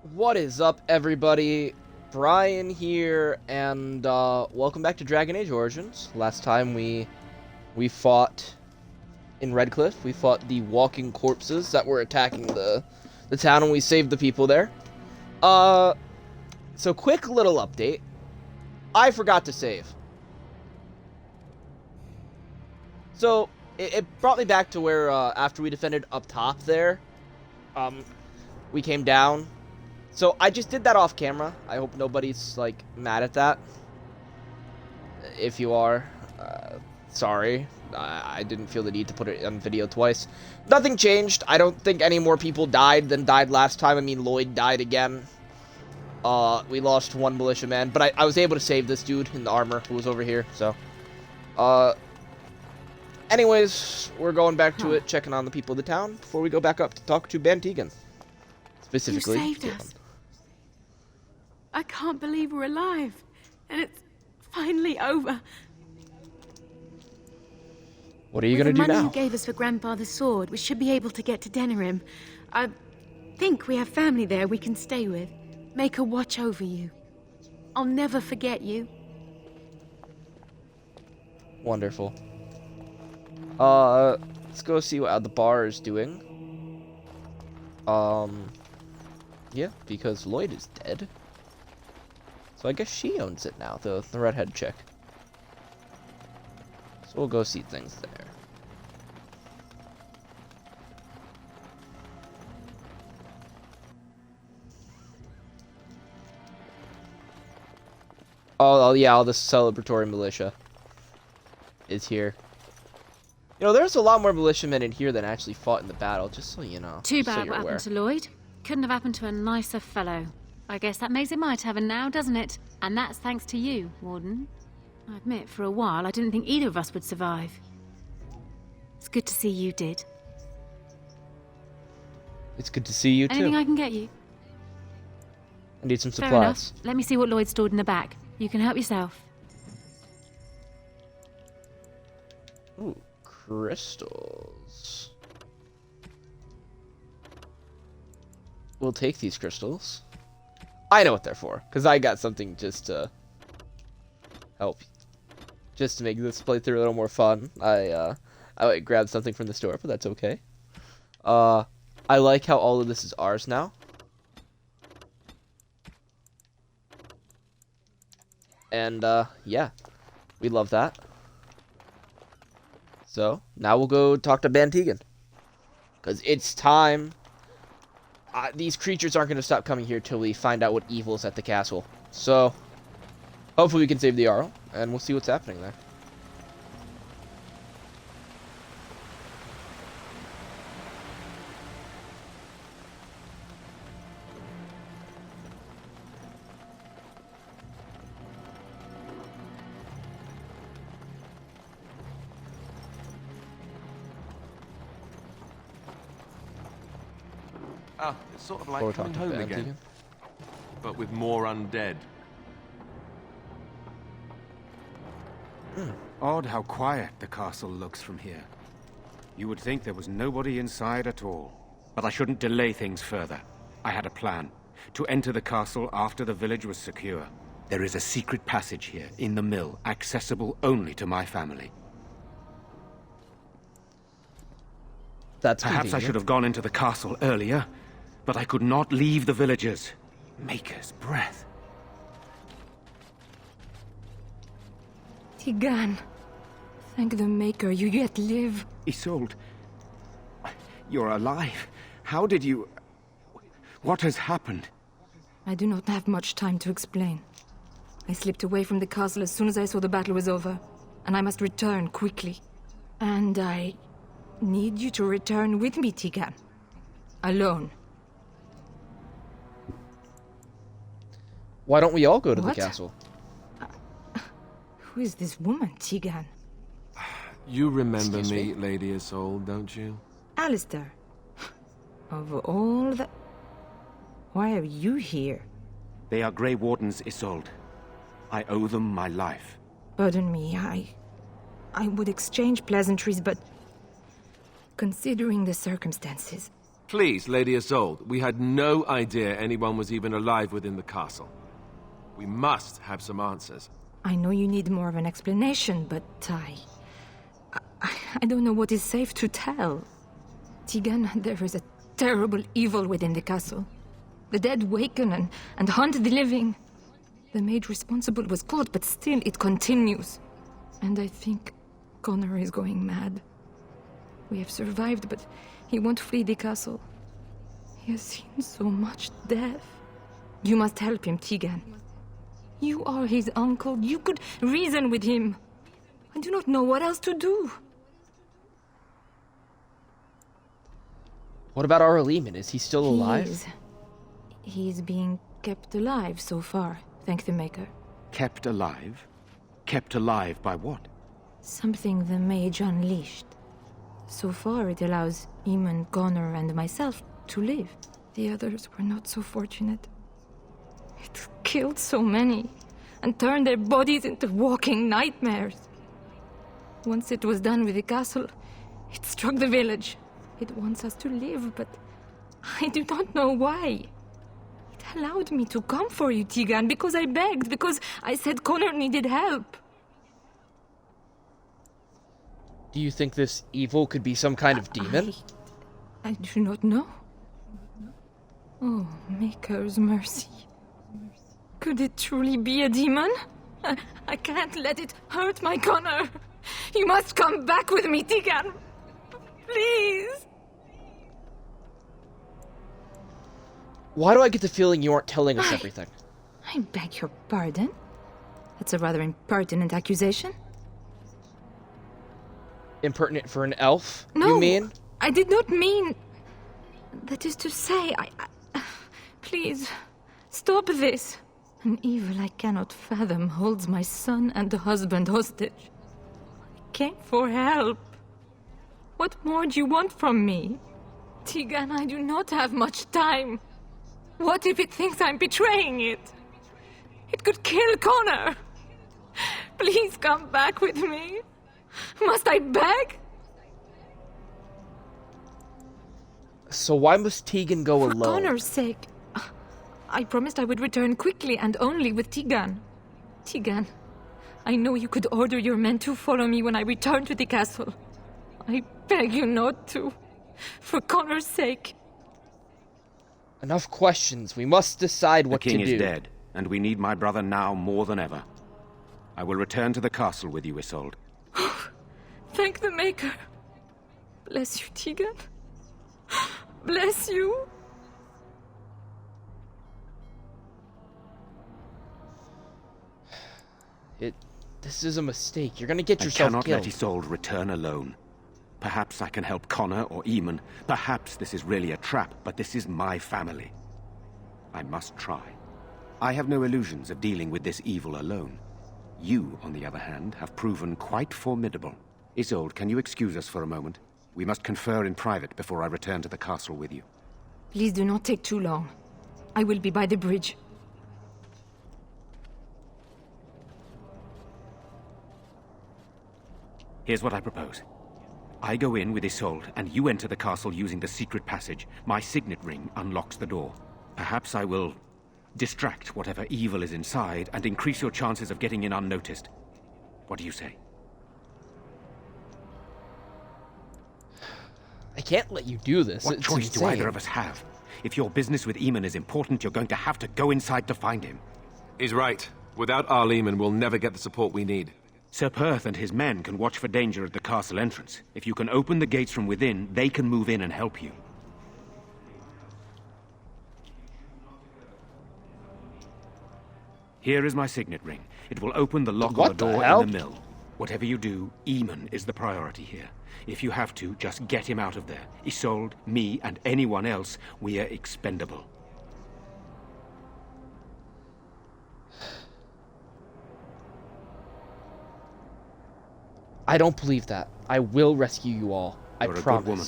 What is up, everybody? Brian here, and welcome back to Dragon Age Origins. Last time we fought in Redcliffe. We fought the walking corpses that were attacking the town, and we saved the people there. So quick little update. I forgot to save. So it brought me back to where after we defended up top there, we came down. So I just did that off camera. I hope nobody's like mad at that. If you are, sorry. I didn't feel the need to put it on video twice. Nothing changed. I don't think any more people died than died last time. I mean, Lloyd died again. We lost one militiaman, but I was able to save this dude in the armor who was over here. So, anyways, we're going back to it, checking on the people of the town before we go back up to talk to Bann Teagan. Specifically, you saved us. I can't believe we're alive, and it's finally over. What are you gonna do now? The money you gave us for Grandfather's sword, we should be able to get to Denerim. I think we have family there we can stay with. Make her watch over you. I'll never forget you. Wonderful. Let's go see what the bar is doing. Yeah, because Lloyd is dead. So I guess she owns it now, the redhead chick. So we'll go see things there. Oh yeah, all the celebratory militia is here. You know, there's a lot more militiamen in here than actually fought in the battle, just so you know. Too just so bad you're what aware. happened to Lloyd. Couldn't have happened to a nicer fellow. I guess that makes it my tavern now, doesn't it? And that's thanks to you, Warden. I admit, for a while, I didn't think either of us would survive. It's good to see you did. It's good to see you, too. Anything I can get you? I need some Fair supplies. enough. Let me see what Lloyd stored in the back. You can help yourself. Ooh, crystals. We'll take these crystals. I know what they're for, because I got something just to help. Just to make this playthrough a little more fun. I grabbed something from the store, but that's okay. I like how all of this is ours now. And, yeah. We love that. So, now we'll go talk to Bann Teagan. Because it's time. These creatures aren't going to stop coming here till we find out what evil is at the castle. So, hopefully we can save the Jarl, and we'll see what's happening there. Ah, it's sort of like We'll coming talk to home Bann again, but with more undead. Odd how quiet the castle looks from here. You would think there was nobody inside at all. But I shouldn't delay things further. I had a plan. To enter the castle after the village was secure. There is a secret passage here, in the mill, accessible only to my family. That's Perhaps I convenient. should have gone into the castle earlier, but I could not leave the villagers. Maker's breath. Teagan, thank the Maker you yet live. Isolde, you're alive. How did you... What has happened? I do not have much time to explain. I slipped away from the castle as soon as I saw the battle was over, and I must return quickly. And I need you to return with me, Teagan. Alone. Why don't we all go to What? the castle? Who is this woman, Teagan? You remember Excuse me, Lady Isolde, don't you? Alistair. Of all the... Why are you here? They are Grey Wardens, Isolde. I owe them my life. Pardon me, I would exchange pleasantries, but... Considering the circumstances, Please, Lady Isolde, we had no idea anyone was even alive within the castle. We must have some answers. I know you need more of an explanation, but I don't know what is safe to tell. Tegan, there is a terrible evil within the castle. The dead waken and haunt the living. The maid responsible was caught, but still it continues. And I think Connor is going mad. We have survived, but he won't flee the castle. He has seen so much death. You must help him, Tegan. You are his uncle. You could reason with him. I do not know what else to do. What about our Lehman? Is he still alive? He's being kept alive so far, thank the Maker. Kept alive? Kept alive by what? Something the mage unleashed. So far, it allows Eamon, Connor, and myself to live. The others were not so fortunate. It killed so many, and turned their bodies into walking nightmares. Once it was done with the castle, it struck the village. It wants us to live, but I do not know why. It allowed me to come for you, Tegan, because I begged, because I said Connor needed help. Do you think this evil could be some kind of demon? I do not know. Oh, Maker's mercy. Could it truly be a demon? I can't let it hurt my Connor. You must come back with me, Tegan. Please. Why do I get the feeling you aren't telling us everything? I beg your pardon? That's a rather impertinent accusation. Impertinent for an elf, No, you mean? I did not mean... That is to say, Please, stop this. An evil I cannot fathom holds my son and husband hostage. I came for help. What more do you want from me? Tegan, I do not have much time. What if it thinks I'm betraying it? It could kill Connor. Please come back with me. Must I beg? So why must Tegan go For alone? Connor's sake. I promised I would return quickly and only with Tegan. Tegan, I know you could order your men to follow me when I return to the castle. I beg you not to. For Connor's sake. Enough questions. We must decide what to do. The king is dead, and we need my brother now more than ever. I will return to the castle with you, Isolde. Thank the Maker. Bless you, Tegan. Bless you. This is a mistake. You're gonna get yourself I cannot killed. let Isolde return alone. Perhaps I can help Connor or Eamon. Perhaps this is really a trap, but this is my family. I must try. I have no illusions of dealing with this evil alone. You, on the other hand, have proven quite formidable. Isolde, can you excuse us for a moment? We must confer in private before I return to the castle with you. Please do not take too long. I will be by the bridge. Here's what I propose. I go in with Isolde, and you enter the castle using the secret passage. My signet ring unlocks the door. Perhaps I will distract whatever evil is inside and increase your chances of getting in unnoticed. What do you say? I can't let you do this. What It's choice do insane. either of us have? If your business with Eamon is important, you're going to have to go inside to find him. He's right. Without our Lehman, we'll never get the support we need. Sir Perth and his men can watch for danger at the castle entrance. If you can open the gates from within, they can move in and help you. Here is my signet ring. It will open the lock on the What the door hell? in the mill. Whatever you do, Eamon is the priority here. If you have to, just get him out of there. Isolde, me, and anyone else, we are expendable. I don't believe that. I will rescue you all. You're I a promise. good woman.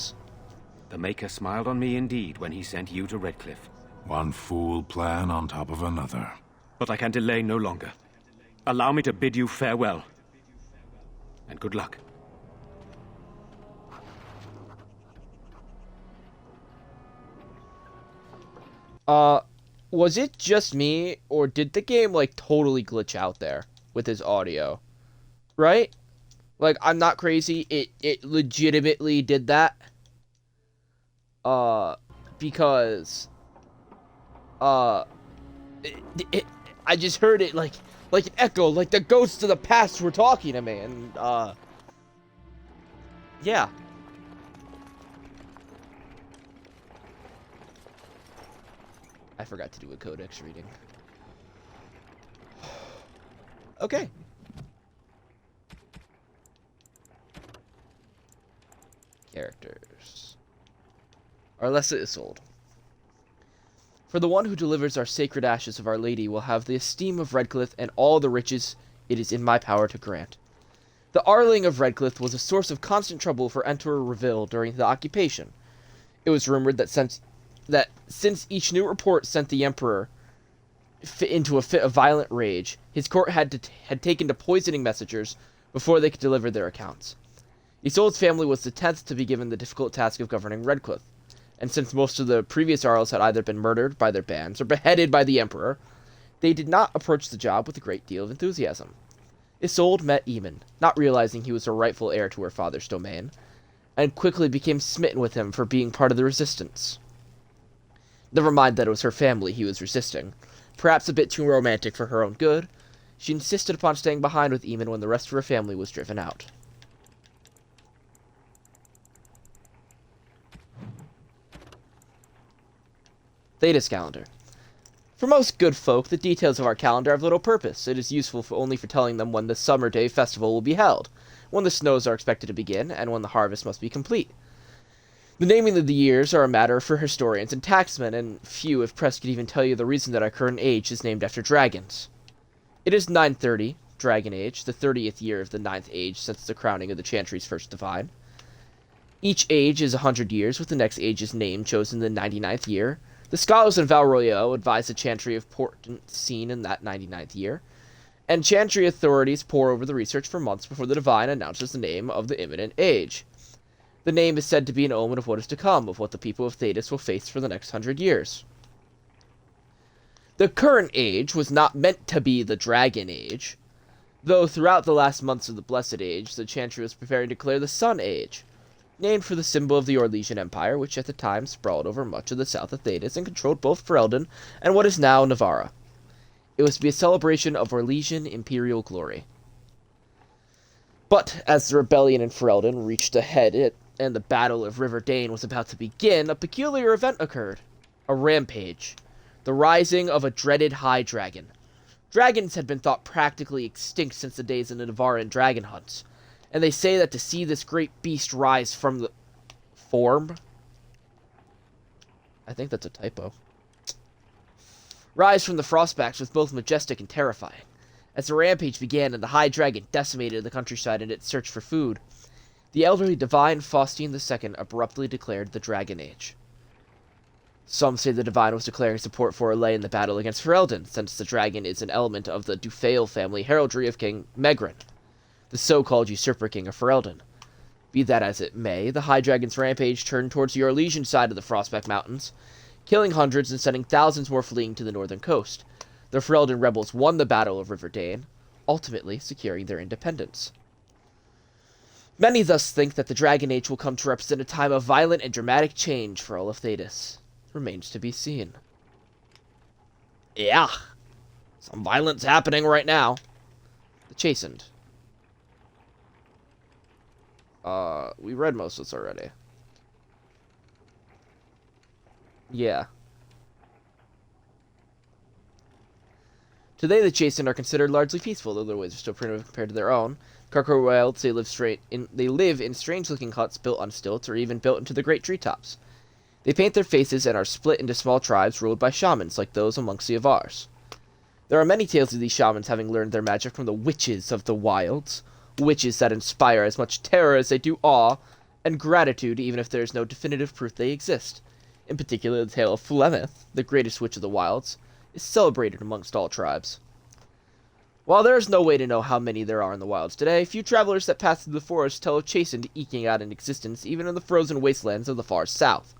The Maker smiled on me indeed when he sent you to Redcliffe. One fool plan on top of another. But I can delay no longer. Allow me to bid you farewell. And good luck. Was it just me, or did the game, like, totally glitch out there with his audio? Right? Like, I'm not crazy. It legitimately did that. Because, I just heard it, like an echo, like the ghosts of the past were talking to me, and, yeah. I forgot to do a codex reading. Okay. Characters. Arlessa Isolde. For the one who delivers our sacred ashes of Our Lady will have the esteem of Redcliffe and all the riches it is in my power to grant. The Arling of Redcliffe was a source of constant trouble for Emperor Reville during the occupation. It was rumored that since each new report sent the Emperor into a fit of violent rage, his court had taken to poisoning messengers before they could deliver their accounts. Isolde's family was the 10th to be given the difficult task of governing Redcliffe, and since most of the previous Arls had either been murdered by their bands or beheaded by the Emperor, they did not approach the job with a great deal of enthusiasm. Isolde met Eamon, not realizing he was a rightful heir to her father's domain, and quickly became smitten with him for being part of the resistance. Never mind that it was her family he was resisting. Perhaps a bit too romantic for her own good, she insisted upon staying behind with Eamon when the rest of her family was driven out. Thedas calendar. For most good folk, the details of our calendar have little purpose. It is useful only for telling them when the summer day festival will be held, when the snows are expected to begin, and when the harvest must be complete. The naming of the years are a matter for historians and taxmen, and few, if pressed, could even tell you the reason that our current age is named after dragons. It is 930, Dragon Age, the 30th year of the 9th age since the crowning of the Chantry's first divine. Each age is 100 years, with the next age's name chosen in the 99th year. The scholars in Val Royeaux advise the Chantry of portent seen in that 99th year, and Chantry authorities pore over the research for months before the divine announces the name of the imminent age. The name is said to be an omen of what is to come, of what the people of Thedas will face for the next 100 years. The current age was not meant to be the Dragon Age, though throughout the last months of the Blessed Age, the Chantry was preparing to declare the Sun Age, named for the symbol of the Orlesian Empire, which at the time sprawled over much of the south of Thedas and controlled both Ferelden and what is now Navarra. It was to be a celebration of Orlesian imperial glory. But as the rebellion in Ferelden reached a head and the Battle of River Dane was about to begin, a peculiar event occurred. A rampage. The rising of a dreaded high dragon. Dragons had been thought practically extinct since the days of the Navarran dragon hunts, and they say that to see this great beast rise from the form... I think that's a typo. Rise from the Frostbacks was both majestic and terrifying. As the rampage began and the high dragon decimated the countryside in its search for food, the elderly divine Faustine II abruptly declared the Dragon Age. Some say the divine was declaring support for Orlais in the battle against Ferelden, since the dragon is an element of the Dufale family heraldry of King Megran, the so-called usurper king of Ferelden. Be that as it may, the High Dragon's rampage turned towards the Orlesian side of the Frostback Mountains, killing hundreds and sending thousands more fleeing to the northern coast. The Ferelden rebels won the Battle of River Dane, ultimately securing their independence. Many thus think that the Dragon Age will come to represent a time of violent and dramatic change for all of Thedas. Remains to be seen. Yeah, some violence happening right now. The Chastened. We read most of this already. Yeah. Today, the Chastened are considered largely peaceful, though their ways are still primitive compared to their own. Carcoar Wilds, they live in strange-looking huts built on stilts or even built into the great treetops. They paint their faces and are split into small tribes ruled by shamans like those amongst the Avars. There are many tales of these shamans having learned their magic from the witches of the wilds, witches that inspire as much terror as they do awe, and gratitude even if there is no definitive proof they exist. In particular, the tale of Flemeth, the greatest witch of the wilds, is celebrated amongst all tribes. While there is no way to know how many there are in the wilds today, few travelers that pass through the forest tell of Chastened eking out an existence even in the frozen wastelands of the far south.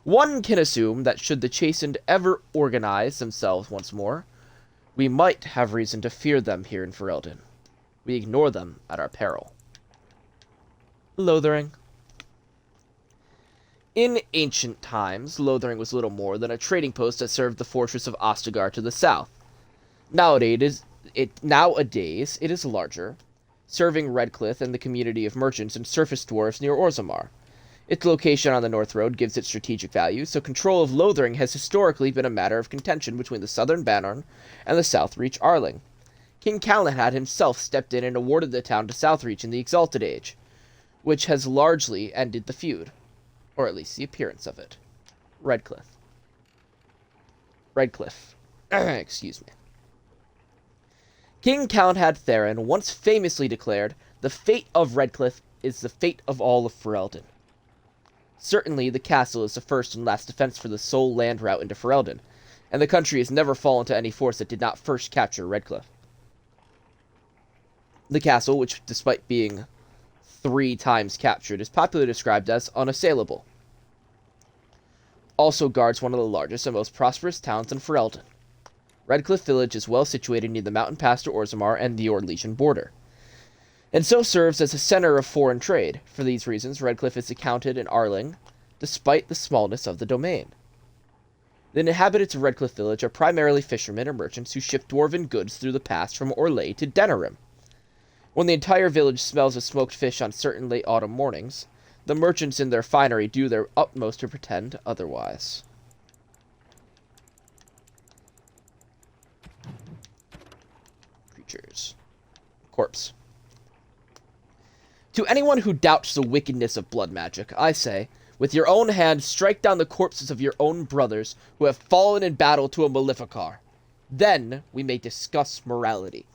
One can assume that should the Chastened ever organize themselves once more, we might have reason to fear them here in Ferelden. We ignore them at our peril. Lothering. In ancient times, Lothering was little more than a trading post that served the fortress of Ostagar to the south. Nowadays, it is larger, serving Redcliffe and the community of merchants and surface dwarves near Orzammar. Its location on the North Road gives it strategic value, so control of Lothering has historically been a matter of contention between the southern Bannerl and the Southreach Arling. King Calenhad himself stepped in and awarded the town to Southreach in the Exalted Age, which has largely ended the feud, or at least the appearance of it. Redcliffe. Excuse me. King Calenhad Theron once famously declared, "The fate of Redcliffe is the fate of all of Ferelden." Certainly, the castle is the first and last defense for the sole land route into Ferelden, and the country has never fallen to any force that did not first capture Redcliffe. The castle, which despite being 3 times captured, is popularly described as unassailable. Also guards one of the largest and most prosperous towns in Ferelden. Redcliffe Village is well situated near the mountain pass to Orzammar and the Orlesian border, and so serves as a center of foreign trade. For these reasons, Redcliffe is accounted an Arling, despite the smallness of the domain. The inhabitants of Redcliffe Village are primarily fishermen or merchants who ship dwarven goods through the pass from Orlais to Denerim. When the entire village smells of smoked fish on certain late autumn mornings, the merchants in their finery do their utmost to pretend otherwise. Creatures. Corpse. To anyone who doubts the wickedness of blood magic, I say, with your own hand strike down the corpses of your own brothers who have fallen in battle to a Maleficar. Then we may discuss morality.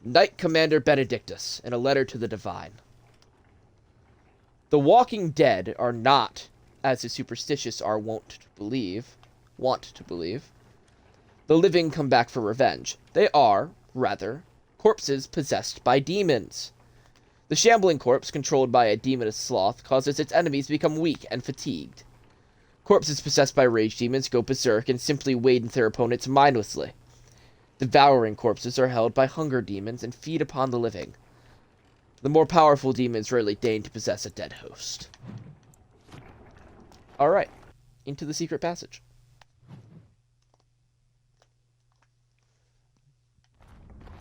Knight Commander Benedictus, in a letter to the Divine. The walking dead are not, as the superstitious are wont to believe, the living come back for revenge. They are, rather, corpses possessed by demons. The shambling corpse, controlled by a demoness sloth, causes its enemies to become weak and fatigued. Corpses possessed by rage demons go berserk and simply wade into their opponents mindlessly. Devouring corpses are held by hunger demons and feed upon the living. The more powerful demons rarely deign to possess a dead host. Alright, into the secret passage.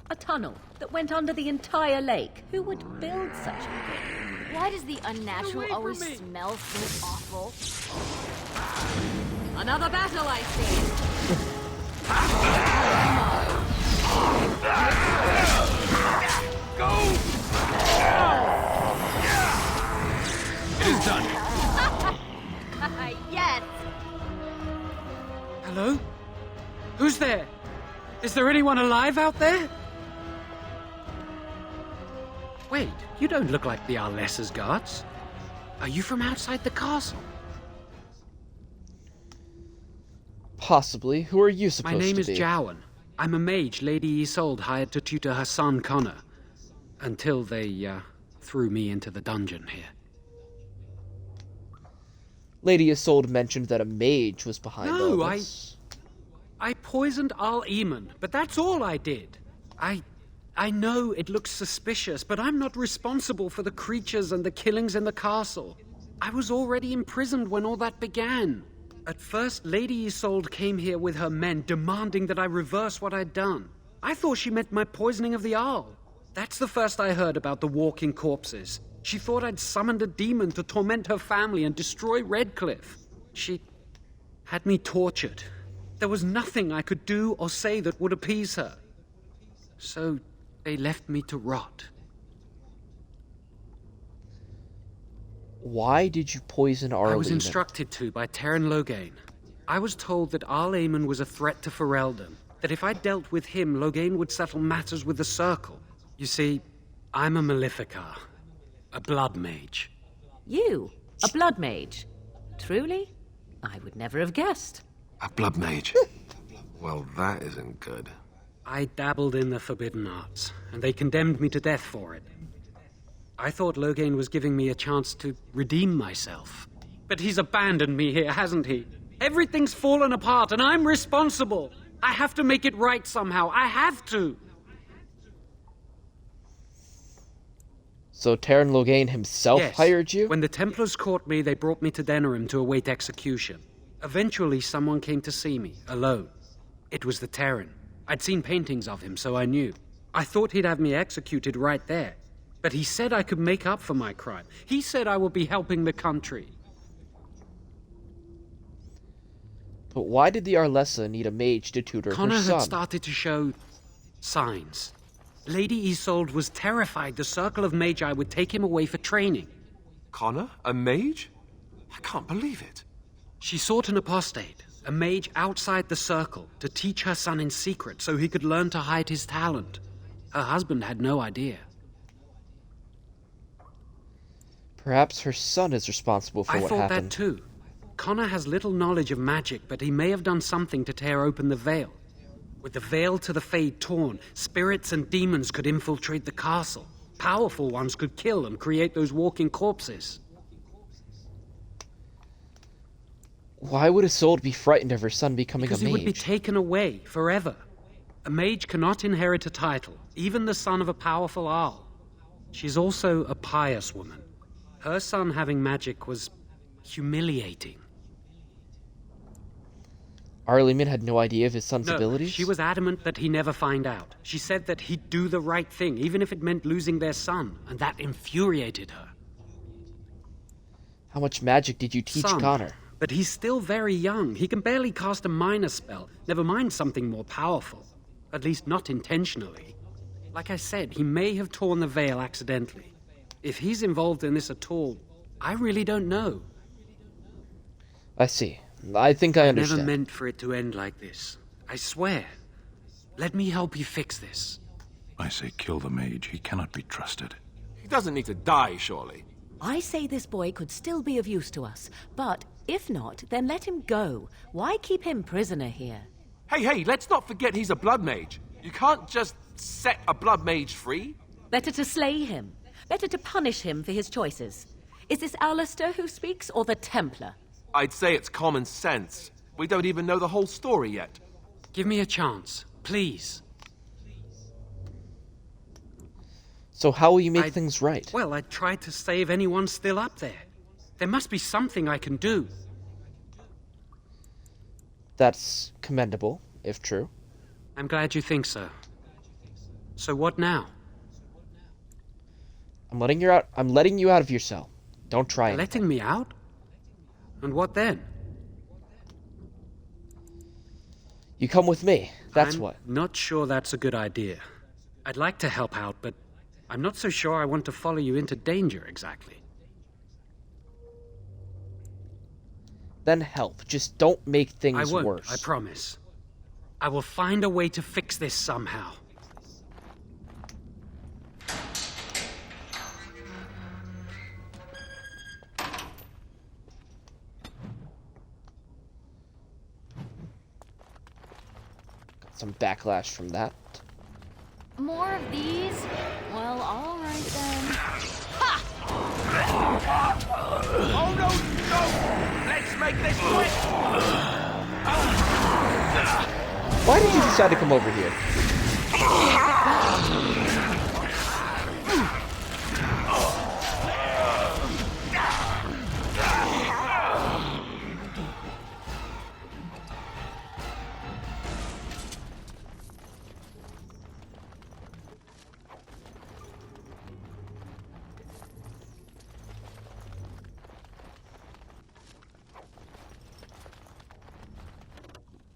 A tunnel that went under the entire lake. Who would build such a thing? Why does the unnatural always smell so awful? Another battle, I see. Go! It is done. Yes! Hello? Who's there? Is there anyone alive out there? Wait, you don't look like the Arlessa's guards. Are you from outside the castle? Possibly. Who are you supposed to be? My name is Jowan. I'm a mage Lady Isolde hired to tutor her son Connor. Until they, threw me into the dungeon here. Lady Isolde mentioned that a mage was behind all this. I poisoned Al Eamon, but that's all I did. I know it looks suspicious, but I'm not responsible for the creatures and the killings in the castle. I was already imprisoned when all that began. At first, Lady Isolde came here with her men, demanding that I reverse what I'd done. I thought she meant my poisoning of the Arl. That's the first I heard about the walking corpses. She thought I'd summoned a demon to torment her family and destroy Redcliffe. She had me tortured. There was nothing I could do or say that would appease her. So they left me to rot. Why did you poison Arl Eamon? I was instructed to by Teyrn Loghain. I was told that Arl Eamon was a threat to Ferelden, that if I dealt with him, Loghain would settle matters with the Circle. You see, I'm a Maleficar, a blood mage. You? A blood mage? Truly? I would never have guessed. A blood mage. Well, that isn't good. I dabbled in the forbidden arts, and they condemned me to death for it. I thought Loghain was giving me a chance to redeem myself, But he's abandoned me here, hasn't he? Everything's fallen apart, and I'm responsible. I have to make it right somehow. I have to. So Terran Loghain himself Yes. hired you? When the Templars caught me, they brought me to Denerim to await execution. Eventually, someone came to see me, alone. It was the Terran. I'd seen paintings of him, so I knew. I thought he'd have me executed right there. But he said I could make up for my crime. He said I would be helping the country. But why did the Arlessa need a mage to tutor Connor her son? had started to show signs. Lady Isolde was terrified the Circle of Magi would take him away for training. Connor? A mage? I can't believe it. She sought an apostate, a mage outside the Circle, to teach her son in secret so he could learn to hide his talent. Her husband had no idea. Perhaps her son is responsible for I what thought happened. that too. Connor has little knowledge of magic, but he may have done something to tear open the veil. With the veil to the Fade torn, spirits and demons could infiltrate the castle. Powerful ones could kill and create those walking corpses. Why would Isolde be frightened of her son becoming Because a he mage? would be taken away forever. A mage cannot inherit a title, even the son of a powerful Arl. She's also a pious woman. Her son having magic was humiliating. Arliman had no idea of his son's No, abilities? she was adamant that he never find out. She said that he'd do the right thing, even if it meant losing their son, and that infuriated her. How much magic did you teach Some, Connor? but he's still very young. He can barely cast a minor spell, never mind something more powerful. At least not intentionally. Like I said, he may have torn the veil accidentally. If he's involved in this at all, I really don't know. I see. I think I understand. Never meant for it to end like this. I swear. Let me help you fix this. I say kill the mage. He cannot be trusted. He doesn't need to die, surely. I say this boy could still be of use to us, but if not, then let him go. Why keep him prisoner here? Hey, let's not forget he's a blood mage. You can't just set a blood mage free. Better to slay him. Better to punish him for his choices. Is this Alistair who speaks, or the Templar? I'd say it's common sense. We don't even know the whole story yet. Give me a chance, please. So how will you make things right? Well, I tried to save anyone still up there. There must be something I can do. That's commendable, if true. I'm glad you think so. So what now? I'm letting you out of your cell. Don't try it. Letting me out? And what then? You come with me. That's I'm what. Not sure that's a good idea. I'd like to help out, but I'm not so sure I want to follow you into danger exactly. Then help. Just don't make things I won't, worse. I promise. I will find a way to fix this somehow. Some backlash from that. More of these? Well, alright then. Ha! Oh, no! Let's make this quick! Why did you decide to come over here?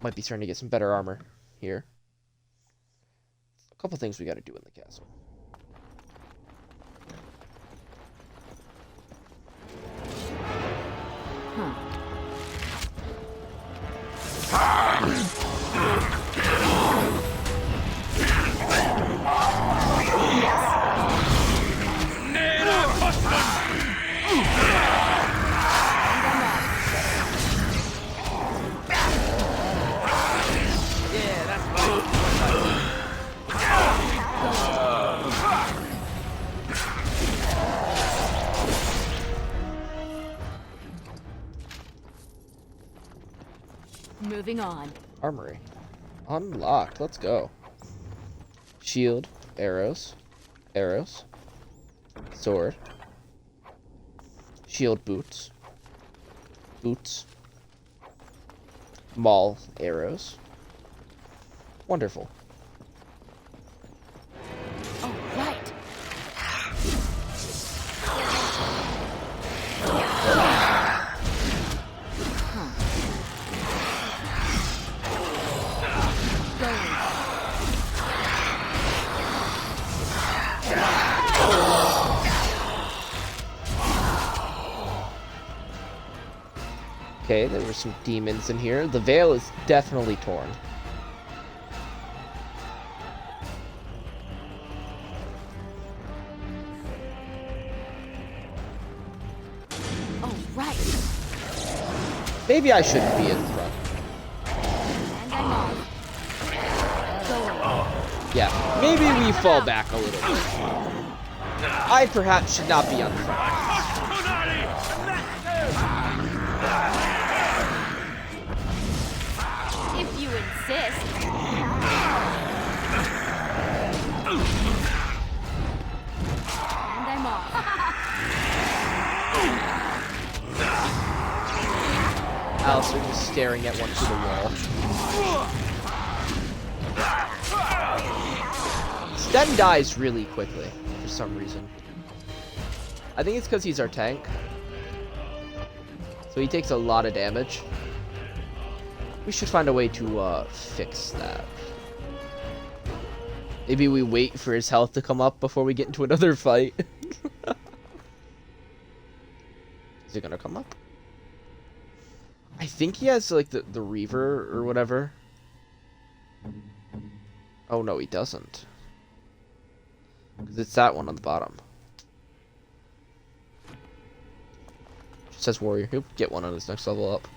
Might be starting to get some better armor here. A couple things we gotta do in the castle. Moving on. Armory. Unlocked. Let's go. Shield. Arrows. Arrows. Sword. Shield boots. Boots. Maul arrows. Wonderful. Oh, right. Okay, there were some demons in here. The veil is definitely torn. Oh, right. Maybe I shouldn't be in front. And I'm off. Going. Yeah, maybe we fall back a little bit. I perhaps should not be on the front. If you insist. And I'm off. Alistair just staring at one through the wall. Sten dies really quickly, for some reason. I think it's because he's our tank. So he takes a lot of damage. We should find a way to fix that. Maybe we wait for his health to come up before we get into another fight. Is it gonna come up? I think he has like the Reaver or whatever. Oh no, he doesn't. Because it's that one on the bottom. It says Warrior. He'll get one on his next level up.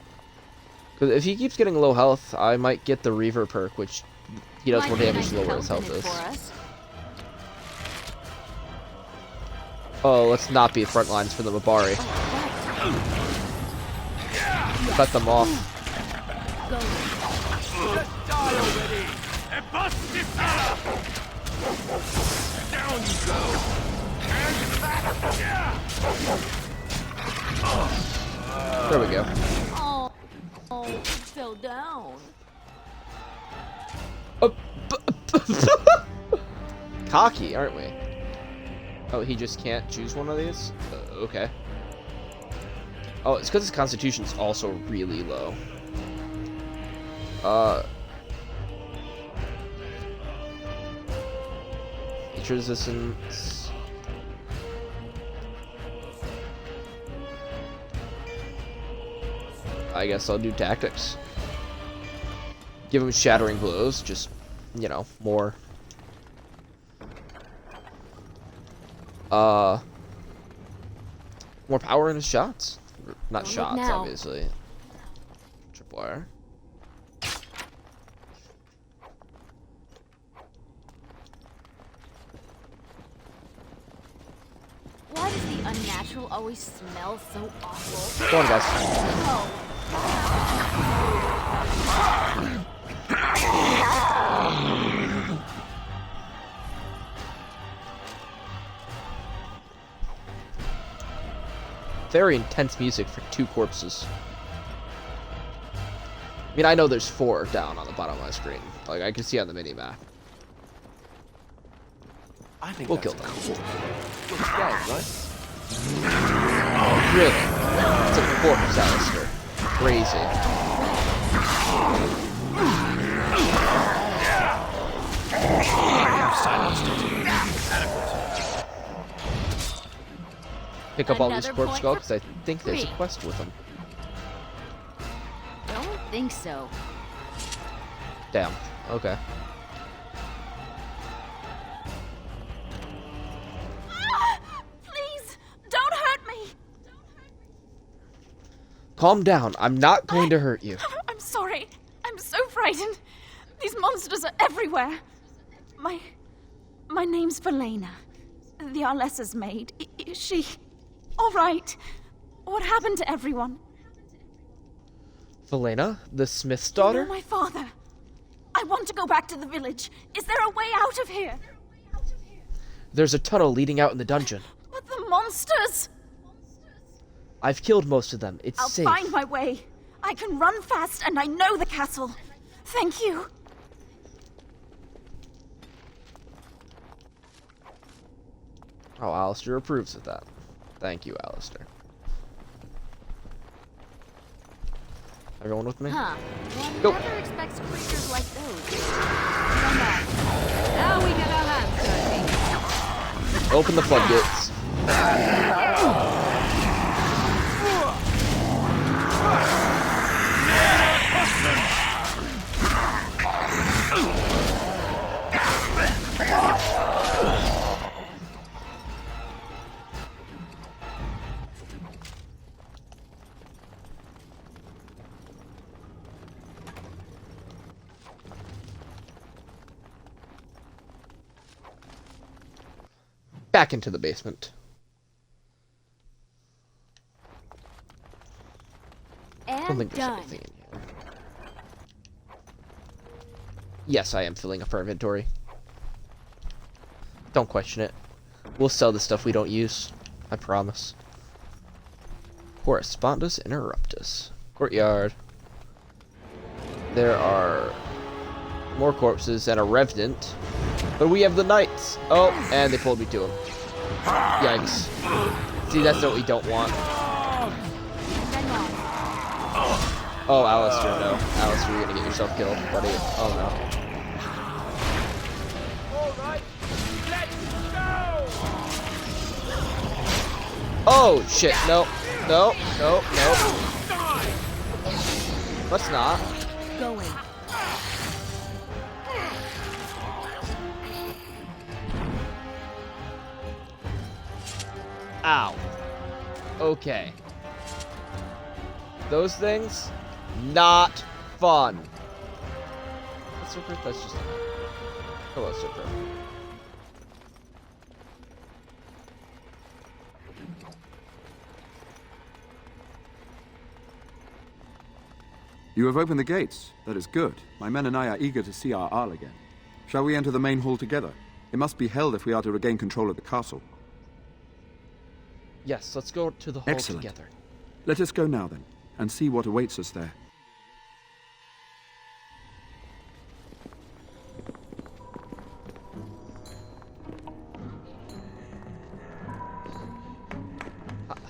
Because if he keeps getting low health, I might get the Reaver perk, which he does more damage the lower his health is. Oh, let's not be front lines for the Mabari. Cut them off. Down you go. There we go. Oh, it fell down. Cocky, aren't we? Oh, he just can't choose one of these? Okay. Oh, it's because his constitution's also really low. Nature resistance. I guess I'll do tactics. Give him shattering blows, just, you know, more. More power in his shots. Not Don't shots, now. obviously. Tripwire. Why does the unnatural always smell so awful? Go on, guys. Very intense music for 2 corpses. I mean, I know there's 4 down on the bottom of my screen. Like, I can see on the mini-map. I think We'll that's kill them. cool. Looks dead, right? Oh, really? It's a corpse, Alistair. Crazy. Pick up all these Another corpse point skulls, for because I think there's a Bree. quest with them. Don't think so. Damn. Okay. Please, don't hurt me. Calm down. I'm not going to hurt you. I'm sorry. I'm so frightened. These monsters are everywhere. My name's Valena. The Arlessa's maid. Is she all right? What happened to everyone? Velena, the Smith's You know daughter? my father. I want to go back to the village. Is there a way out of here? There's a tunnel leading out in the dungeon. But the monsters! I've killed most of them. It's I'll safe. find my way. I can run fast and I know the castle. Thank you. Oh, Alistair approves of that. Thank you, Alistair. Everyone with me? Huh. One Go. never expects creatures like those. Come on. Now we get our hands dirty. Open the floodgates. Back into the basement. I don't And think there's done. anything in here. Yes, I am filling up our inventory. Don't question it. We'll sell the stuff we don't use. I promise. Correspondus interruptus. Courtyard. There are more corpses and a revenant. But we have the knights. Oh, and they pulled me to him. Yikes. See, that's what we don't want. Oh, Alistair, no. Alistair, you're gonna get yourself killed, buddy. Oh, no. Alright, let's go! Oh, shit. No. No. No. No. Let's not. Going. Ow. Okay. Those things, not fun. That's super. That's just. Hello, super. You have opened the gates. That is good. My men and I are eager to see our Arl again. Shall we enter the main hall together? It must be held if we are to regain control of the castle. Yes, let's go to the hall Excellent. together. Let us go now, then, and see what awaits us there.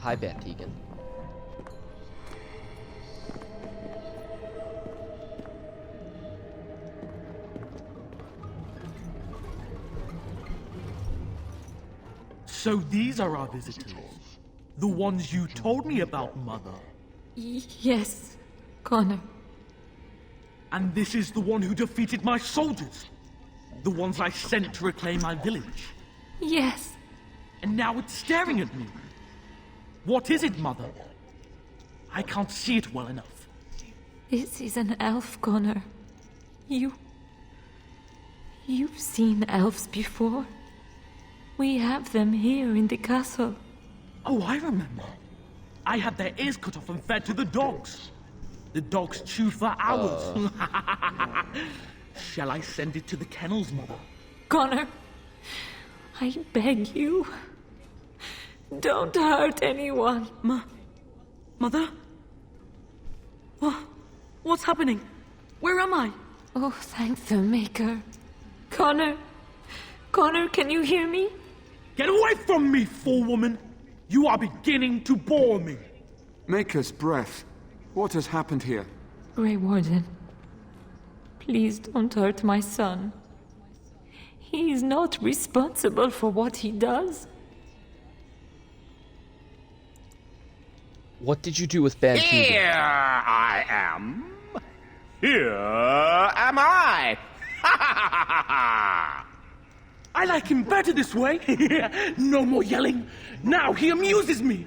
Hi, Bantegan. So these are our visitors. The ones you told me about, Mother. Yes, Connor. And this is the one who defeated my soldiers. The ones I sent to reclaim my village. Yes. And now it's staring at me. What is it, Mother? I can't see it well enough. This is an elf, Connor. You've seen elves before. We have them here in the castle. Oh, I remember. I had their ears cut off and fed to the dogs. The dogs chewed for hours. Shall I send it to the kennels, Mother? Connor, I beg you. Don't hurt anyone. Mother? What's happening? Where am I? Oh, thank the Maker. Connor, can you hear me? Get away from me, fool-woman! You are beginning to bore me. Maker's breath. What has happened here? Grey Warden, please don't hurt my son. He is not responsible for what he does. What did you do with Bantegan? Here I am. Here am I. I like him better this way. No more yelling. Now he amuses me.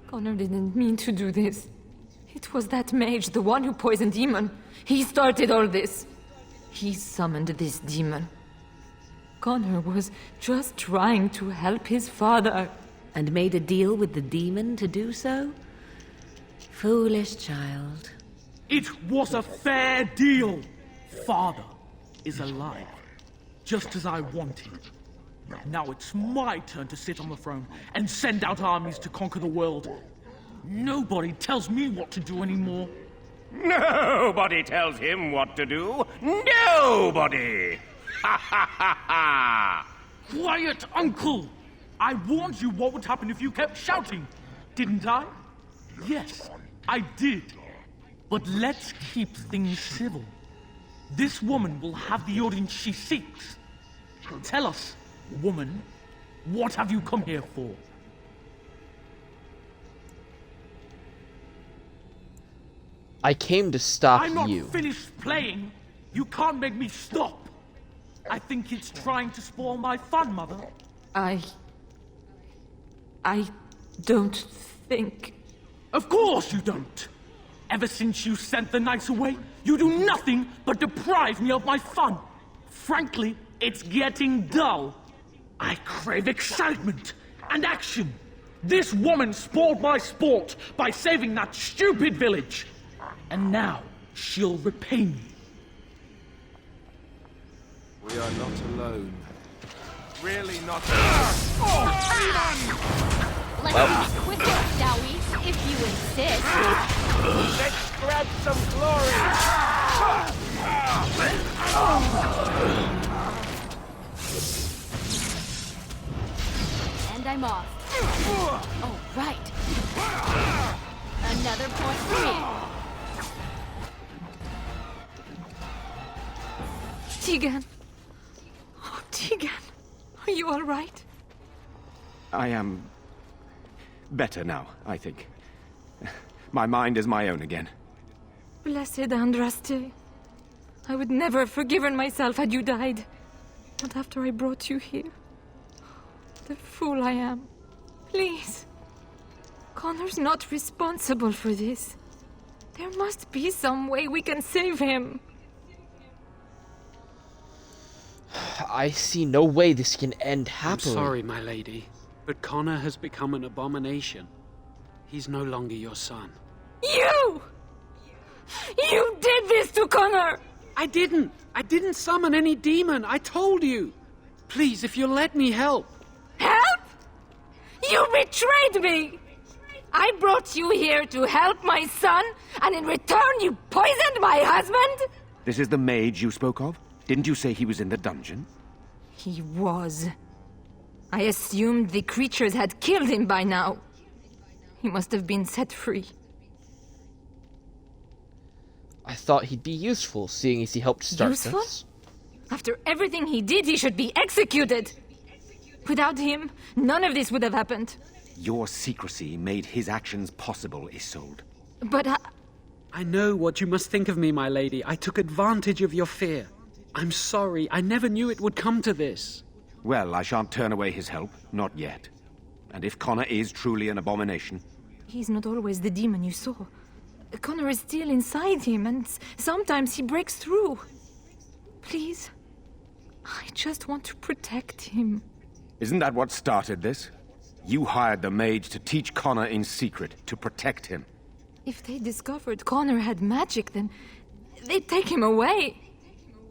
Connor didn't mean to do this. It was that mage, the one who poisoned Demon. He started all this. He summoned this demon. Connor was just trying to help his father. And made a deal with the demon to do so? Foolish child. It was a fair deal. Father is alive, just as I wanted. Now it's my turn to sit on the throne and send out armies to conquer the world. Nobody tells me what to do anymore. Nobody tells him what to do. Nobody! Ha ha ha ha! Quiet, Uncle! I warned you what would happen if you kept shouting, didn't I? Yes, I did. But let's keep things civil. This woman will have the audience she seeks. Tell us, woman, what have you come here for? I came to stop I'm not you. finished playing. You can't make me stop. I think it's trying to spoil my fun, Mother. I don't think... Of course you don't. Ever since you sent the knights away, you do nothing but deprive me of my fun. Frankly, it's getting dull. I crave excitement and action. This woman spoiled my sport by saving that stupid village. And now she'll repay me. We are not alone. Really not alone. Let's be quicker, shall we? If you insist. Let's grab some glory! And I'm off. Oh, right. Another point for me. Tegan. Oh, Tegan. Are you all right? I am better now, I think. My mind is my own again. Blessed Andraste. I would never have forgiven myself had you died. Not after I brought you here. The fool I am. Please. Connor's not responsible for this. There must be some way we can save him. I see no way this can end I'm happily. sorry, my lady, but Connor has become an abomination. He's no longer your son. You! You did this to Connor! I didn't! I didn't summon any demon, I told you! Please, if you'll let me help. Help? You betrayed me! I brought you here to help my son, and in return you poisoned my husband? This is the mage you spoke of? Didn't you say he was in the dungeon? He was. I assumed the creatures had killed him by now. He must have been set free. I thought he'd be useful, seeing as he helped start Useful? this. After everything he did, he should be executed. Without him, none of this would have happened. Your secrecy made his actions possible, Isolde. But I know what you must think of me, my lady. I took advantage of your fear. I'm sorry. I never knew it would come to this. Well, I shan't turn away his help. Not yet. And if Connor is truly an abomination... He's not always the demon you saw. Connor is still inside him, and sometimes he breaks through. Please, I just want to protect him. Isn't that what started this? You hired the mage to teach Connor in secret, to protect him. If they discovered Connor had magic, then they'd take him away.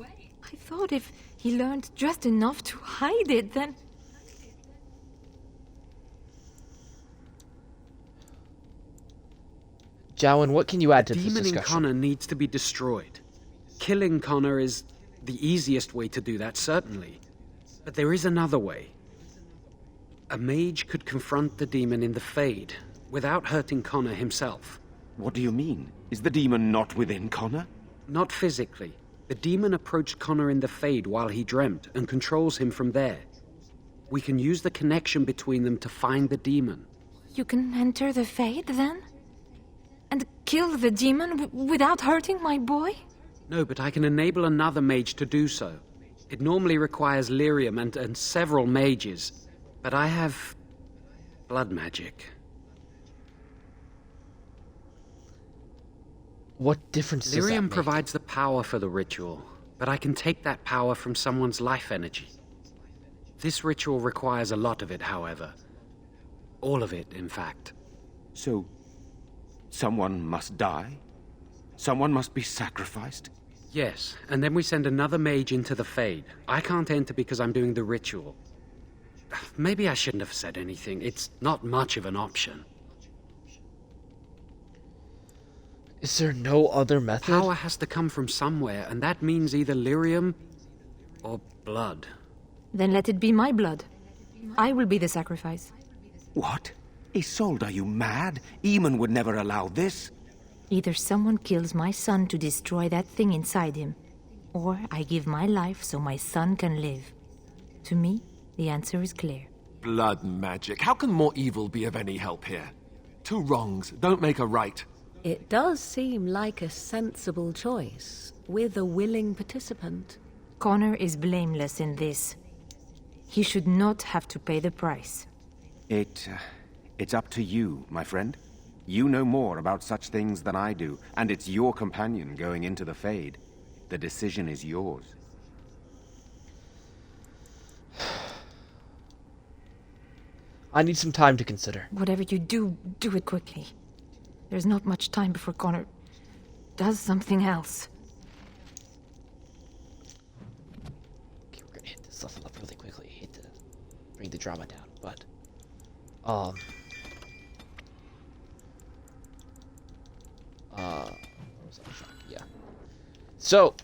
I thought if he learned just enough to hide it, then... Jowan, what can you add to this Demon in discussion? Connor needs to be destroyed. Killing Connor is the easiest way to do that, certainly. But there is another way. A mage could confront the demon in the Fade, without hurting Connor himself. What do you mean? Is the demon not within Connor? Not physically. The demon approached Connor in the Fade while he dreamt, and controls him from there. We can use the connection between them to find the demon. You can enter the Fade, then? And kill the demon without hurting my boy? No, but I can enable another mage to do so. It normally requires lyrium and several mages. But I have... blood magic. What difference does that Lyrium make? provides the power for the ritual, but I can take that power from someone's life energy. This ritual requires a lot of it, however. All of it, in fact. So Someone must die? Someone must be sacrificed? Yes, and then we send another mage into the Fade. I can't enter because I'm doing the ritual. Maybe I shouldn't have said anything. It's not much of an option. Is there no other method? Power has to come from somewhere, and that means either lyrium or blood. Then let it be my blood. I will be the sacrifice. What? Isolde, are you mad? Eamon would never allow this. Either someone kills my son to destroy that thing inside him, or I give my life so my son can live. To me, the answer is clear. Blood magic. How can more evil be of any help here? Two wrongs don't make a right. It does seem like a sensible choice, with a willing participant. Connor is blameless in this. He should not have to pay the price. It's up to you, my friend. You know more about such things than I do, and it's your companion going into the Fade. The decision is yours. I need some time to consider. Whatever you do, do it quickly. There's not much time before Connor does something else. Okay, we're gonna hit this stuff up really quickly. Hate to bring the drama down, but yeah. So,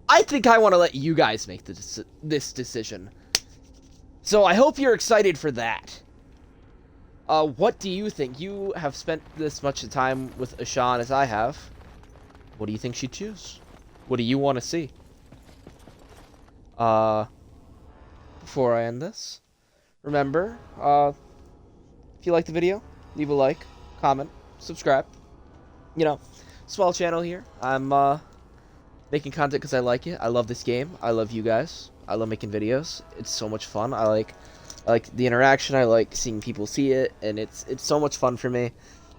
I think I want to let you guys make this decision. So I hope you're excited for that. What do you think? You have spent this much time with Ashan as I have. What do you think she'd choose? What do you want to see? Before I end this, remember, if you like the video, leave a like, comment, subscribe. You know, small channel here. I'm making content because I like it. I love this game. I love you guys. I love making videos. It's so much fun. I like the interaction. I like seeing people see it, and it's so much fun for me.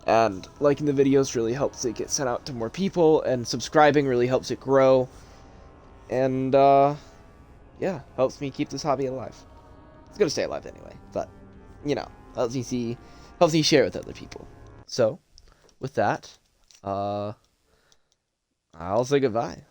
And liking the videos really helps it get sent out to more people, and subscribing really helps it grow. And yeah, helps me keep this hobby alive. It's gonna stay alive anyway, but you know, helps me share with other people. So, with that, I'll say goodbye.